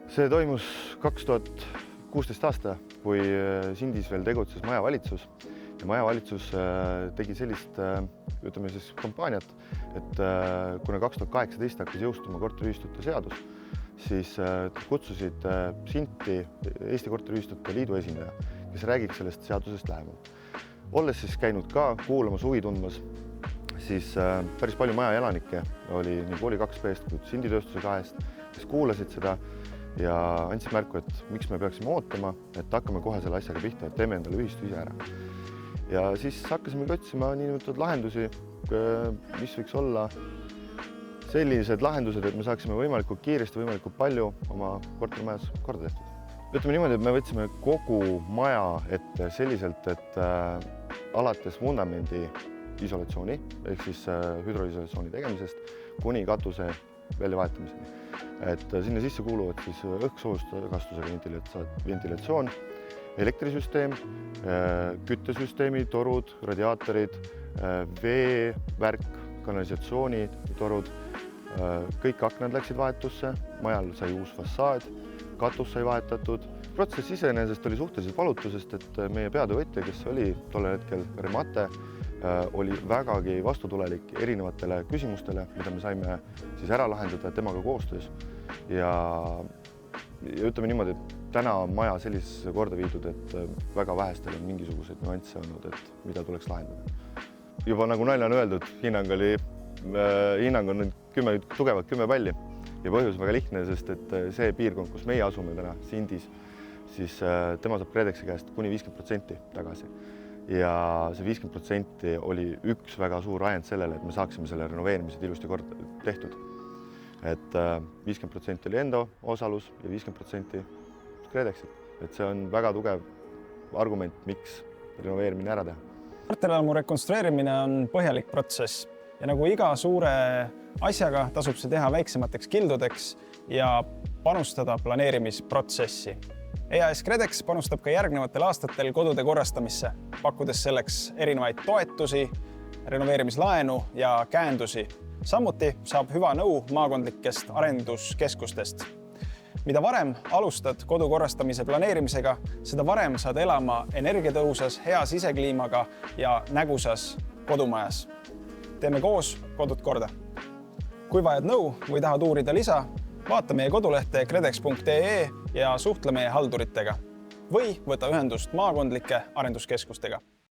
See toimus 2016 aasta, kui Sindis veel tegutses majavalitsus ja majavalitsus tegi sellist kampaaniat, et kuna 2018 hakkas jõustuma korteriühistute seadus, siis kutsusid Sinti Eesti Korteriühistute Liidu esindaja, kes räägiks sellest seadusest lähemalt. Olles siis käinud ka kuulamas, huvi tundmas, siis päris palju majaelanikke oli nii Kooli 2B'st kui Sindi tööstuse 2-st, kes kuulasid seda ja andsid märku, et miks me peaksime ootama, et hakkame kohe selle asjaga pihta, et teeme endale ühistu ise ära. Ja siis hakkasime otsima niinimetatud lahendusi, mis võiks olla sellised lahendused, et me saaksime võimalikult kiiresti, võimalikult palju oma korterimajas korda tehtud. Ütleme niimoodi, et me võtsime kogu maja ette selliselt, et alates vundamendi isolatsiooni ehk siis hüdroisolatsiooni tegemisest kuni katuse väljavahetamiseni. Et sinna sisse kuuluvad siis õhksoojustusega ventilatsioon, elektrisüsteem, küttesüsteemi, torud, radiaatorid, veevärk, kanalisatsiooni torud, kõik aknad läksid vahetusse, majal sai uus fassaad, katus sai vahetatud. Protsess iseenesest oli suhteliselt valutusest, et meie peatöövõtja, kes oli tollel hetkel Remate, oli vägagi vastutulelik erinevatele küsimustele, mida me saime siis ära lahendada temaga koostöös. Ja ütleme niimoodi, et täna on maja sellisesse korda viidud, et väga vähestel on mingisuguseid nüansse olnud, et mida tuleks lahendada. Juba nagu nalja on öeldud, hinnang on tugevalt 10 palli ja põhjus väga lihtne, sest et see piirkond, kus meie asume täna Sindis, siis tema saab KredExi käest kuni 50% tagasi. Ja see 50% oli üks väga suur ajend sellele, et me saaksime selle renoveerimised ilusti korda tehtud. Et 50% oli enda osalus ja 50% KredExit. Et see on väga tugev argument, miks renoveerimine ära teha. Korterelamu rekonstrueerimine on põhjalik protsess ja nagu iga suure asjaga tasub see teha väiksemateks kildudeks ja panustada planeerimisprotsessi. EAS KredEx panustab ka järgnevatel aastatel kodude korrastamisse, pakkudes selleks erinevaid toetusi, renoveerimislaenu ja käendusi. Samuti saab hüva nõu maakondlikest arenduskeskustest. Mida varem alustad kodu korrastamise planeerimisega, seda varem saad elama energiatõhusas, hea sisekliimaga ja nägusas kodumajas. Teeme koos kodud korda. Kui vajad nõu või tahad uurida lisa, vaata meie kodulehte kredex.ee ja suhtle meie halduritega või võta ühendust maakondlike arenduskeskustega.